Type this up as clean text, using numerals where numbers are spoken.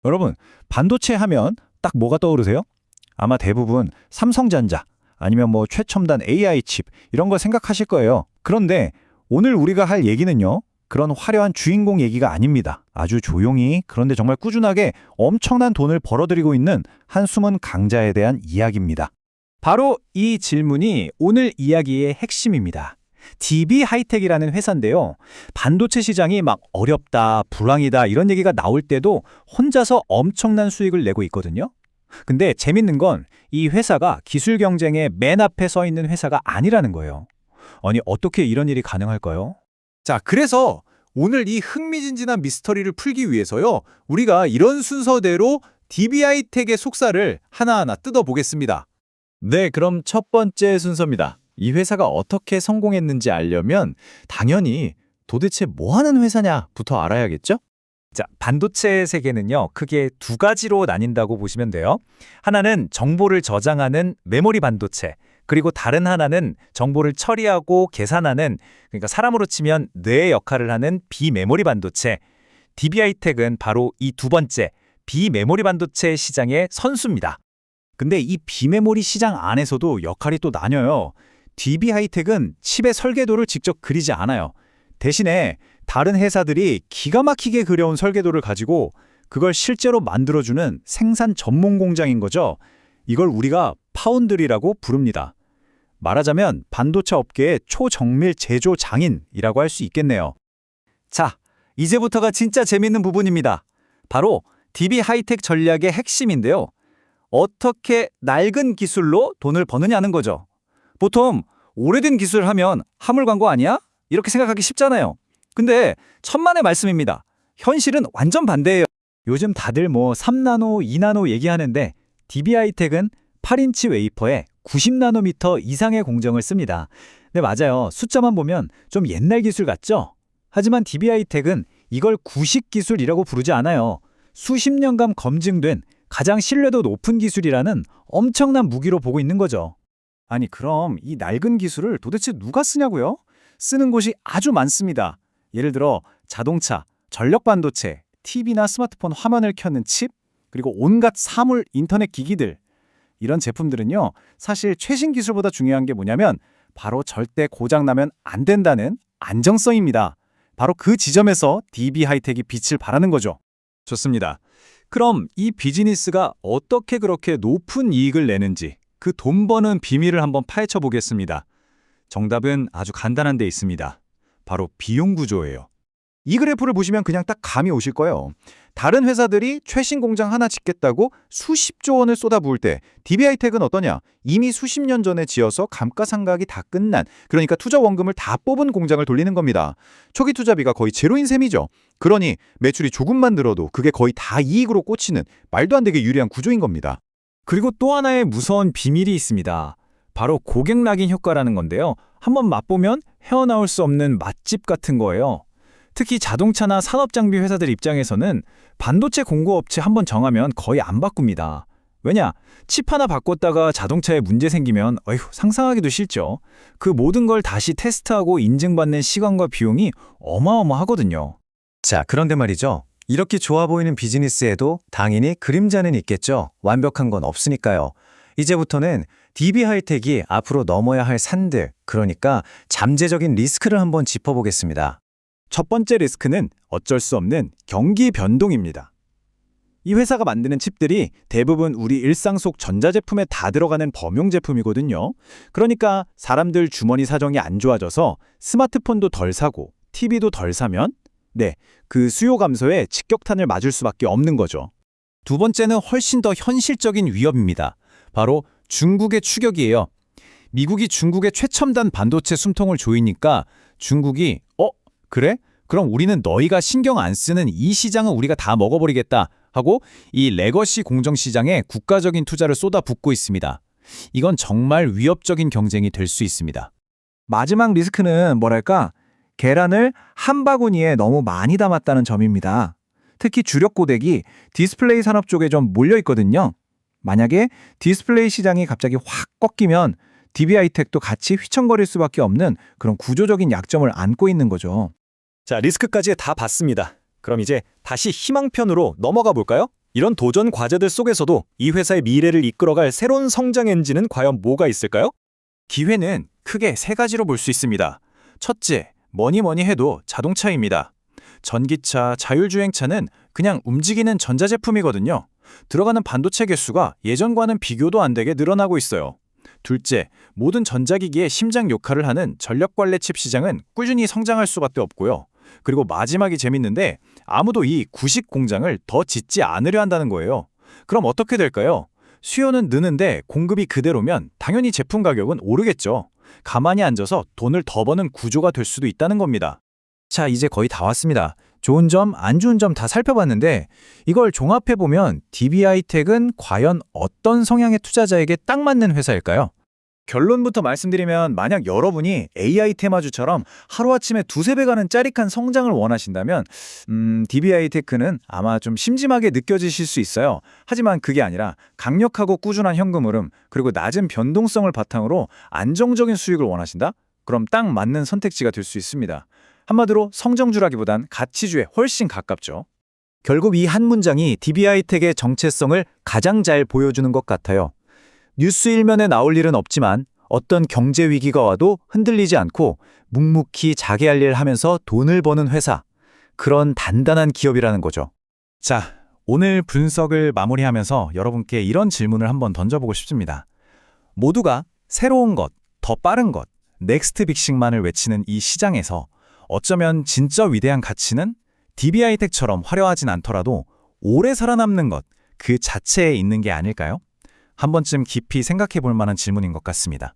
여러분, 반도체 하면 딱 뭐가 떠오르세요? 아마 대부분 삼성전자 아니면 뭐 최첨단 AI 칩 이런 거 생각하실 거예요. 그런데 오늘 우리가 할 얘기는요. 그런 화려한 주인공 얘기가 아닙니다. 아주 조용히 그런데 정말 꾸준하게 엄청난 돈을 벌어들이고 있는 한 숨은 강자에 대한 이야기입니다. 바로 이 질문이 오늘 이야기의 핵심입니다. DB 하이텍이라는 회사인데요. 반도체 시장이 막 어렵다, 불황이다 이런 얘기가 나올 때도 혼자서 엄청난 수익을 내고 있거든요. 근데 재밌는 건 이 회사가 기술 경쟁의 맨 앞에 서 있는 회사가 아니라는 거예요. 아니, 어떻게 이런 일이 가능할까요? 자, 그래서 오늘 이 흥미진진한 미스터리를 풀기 위해서요. 우리가 이런 순서대로 DB하이텍의 속살을 하나하나 뜯어보겠습니다. 네, 그럼 첫 번째 순서입니다. 이 회사가 어떻게 성공했는지 알려면 당연히 도대체 뭐 하는 회사냐부터 알아야겠죠? 자, 반도체 세계는요, 크게 두 가지로 나뉜다고 보시면 돼요. 하나는 정보를 저장하는 메모리 반도체, 그리고 다른 하나는 정보를 처리하고 계산하는, 그러니까 사람으로 치면 뇌의 역할을 하는 비메모리 반도체. DB하이텍은 바로 이 두 번째, 비메모리 반도체 시장의 선수입니다. 근데 이 비메모리 시장 안에서도 역할이 또 나뉘어요. DB하이텍은 칩의 설계도를 직접 그리지 않아요. 대신에 다른 회사들이 기가 막히게 그려온 설계도를 가지고 그걸 실제로 만들어주는 생산 전문 공장인 거죠. 이걸 우리가 파운드리라고 부릅니다. 말하자면 반도체 업계의 초정밀 제조 장인이라고 할 수 있겠네요. 자, 이제부터가 진짜 재밌는 부분입니다. 바로 DB하이텍 전략의 핵심인데요. 어떻게 낡은 기술로 돈을 버느냐는 거죠. 보통 오래된 기술 하면 화물 광고 아니야? 이렇게 생각하기 쉽잖아요. 근데 천만의 말씀입니다. 현실은 완전 반대예요. 요즘 다들 뭐 3나노, 2나노 얘기하는데 DB하이텍은 8인치 웨이퍼에 90나노미터 이상의 공정을 씁니다. 네, 맞아요. 숫자만 보면 좀 옛날 기술 같죠? 하지만 DB하이텍은 이걸 구식 기술이라고 부르지 않아요. 수십 년간 검증된 가장 신뢰도 높은 기술이라는 엄청난 무기로 보고 있는 거죠. 아니, 그럼 이 낡은 기술을 도대체 누가 쓰냐고요? 쓰는 곳이 아주 많습니다. 예를 들어 자동차, 전력 반도체, TV나 스마트폰 화면을 켜는 칩, 그리고 온갖 사물, 인터넷 기기들. 이런 제품들은요, 사실 최신 기술보다 중요한 게 뭐냐면 바로 절대 고장나면 안 된다는 안정성입니다. 바로 그 지점에서 DB하이텍이 빛을 발하는 거죠. 좋습니다. 그럼 이 비즈니스가 어떻게 그렇게 높은 이익을 내는지 그 돈 버는 비밀을 한번 파헤쳐 보겠습니다. 정답은 아주 간단한 데 있습니다. 바로 비용 구조예요. 이 그래프를 보시면 그냥 딱 감이 오실 거예요. 다른 회사들이 최신 공장 하나 짓겠다고 수십조 원을 쏟아부을 때 DB하이텍은 어떠냐? 이미 수십 년 전에 지어서 감가상각이 다 끝난, 그러니까 투자 원금을 다 뽑은 공장을 돌리는 겁니다. 초기 투자비가 거의 제로인 셈이죠. 그러니 매출이 조금만 늘어도 그게 거의 다 이익으로 꽂히는 말도 안 되게 유리한 구조인 겁니다. 그리고 또 하나의 무서운 비밀이 있습니다. 바로 고객 낙인 효과라는 건데요. 한번 맛보면 헤어나올 수 없는 맛집 같은 거예요. 특히 자동차나 산업장비 회사들 입장에서는 반도체 공급업체 한번 정하면 거의 안 바꿉니다. 왜냐? 칩 하나 바꿨다가 자동차에 문제 생기면 상상하기도 싫죠. 그 모든 걸 다시 테스트하고 인증받는 시간과 비용이 어마어마하거든요. 자, 그런데 말이죠. 이렇게 좋아 보이는 비즈니스에도 당연히 그림자는 있겠죠. 완벽한 건 없으니까요. 이제부터는 DB하이텍이 앞으로 넘어야 할 산들, 그러니까 잠재적인 리스크를 한번 짚어보겠습니다. 첫 번째 리스크는 어쩔 수 없는 경기 변동입니다. 이 회사가 만드는 칩들이 대부분 우리 일상 속 전자제품에 다 들어가는 범용 제품이거든요. 그러니까 사람들 주머니 사정이 안 좋아져서 스마트폰도 덜 사고 TV도 덜 사면 그 수요 감소에 직격탄을 맞을 수밖에 없는 거죠. 두 번째는 훨씬 더 현실적인 위협입니다. 바로 중국의 추격이에요. 미국이 중국의 최첨단 반도체 숨통을 조이니까 중국이 그래? 그럼 우리는 너희가 신경 안 쓰는 이 시장은 우리가 다 먹어버리겠다 하고 이 레거시 공정시장에 국가적인 투자를 쏟아붓고 있습니다. 이건 정말 위협적인 경쟁이 될 수 있습니다. 마지막 리스크는 뭐랄까? 계란을 한 바구니에 너무 많이 담았다는 점입니다. 특히 주력 고객이 디스플레이 산업 쪽에 좀 몰려 있거든요. 만약에 디스플레이 시장이 갑자기 확 꺾이면 DB하이텍도 같이 휘청거릴 수밖에 없는 그런 구조적인 약점을 안고 있는 거죠. 자, 리스크까지 다 봤습니다. 그럼 이제 다시 희망편으로 넘어가 볼까요? 이런 도전 과제들 속에서도 이 회사의 미래를 이끌어갈 새로운 성장 엔진은 과연 뭐가 있을까요? 기회는 크게 세 가지로 볼 수 있습니다. 첫째, 뭐니 해도 자동차입니다. 전기차, 자율주행차는 그냥 움직이는 전자제품이거든요. 들어가는 반도체 개수가 예전과는 비교도 안 되게 늘어나고 있어요. 둘째, 모든 전자기기의 심장 역할을 하는 전력관래 칩 시장은 꾸준히 성장할 수밖에 없고요. 그리고 마지막이 재밌는데 아무도 이 구식 공장을 더 짓지 않으려 한다는 거예요. 그럼 어떻게 될까요? 수요는 느는데 공급이 그대로면 당연히 제품 가격은 오르겠죠. 가만히 앉아서 돈을 더 버는 구조가 될 수도 있다는 겁니다. 자, 이제 거의 다 왔습니다. 좋은 점, 안 좋은 점 다 살펴봤는데 이걸 종합해보면 DB하이텍은 과연 어떤 성향의 투자자에게 딱 맞는 회사일까요? 결론부터 말씀드리면 만약 여러분이 AI 테마주처럼 하루아침에 두세 배 가는 짜릿한 성장을 원하신다면 DB하이테크는 아마 좀 심심하게 느껴지실 수 있어요. 하지만 그게 아니라 강력하고 꾸준한 현금 흐름 그리고 낮은 변동성을 바탕으로 안정적인 수익을 원하신다? 그럼 딱 맞는 선택지가 될 수 있습니다. 한마디로 성장주라기보단 가치주에 훨씬 가깝죠. 결국 이 한 문장이 DB하이텍의 정체성을 가장 잘 보여주는 것 같아요. 뉴스 일면에 나올 일은 없지만 어떤 경제 위기가 와도 흔들리지 않고 묵묵히 자기 할 일 하면서 돈을 버는 회사. 그런 단단한 기업이라는 거죠. 자, 오늘 분석을 마무리하면서 여러분께 이런 질문을 한번 던져보고 싶습니다. 모두가 새로운 것, 더 빠른 것, 넥스트 빅식만을 외치는 이 시장에서 어쩌면 진짜 위대한 가치는 DB하이텍처럼 화려하진 않더라도 오래 살아남는 것, 그 자체에 있는 게 아닐까요? 한 번쯤 깊이 생각해 볼 만한 질문인 것 같습니다.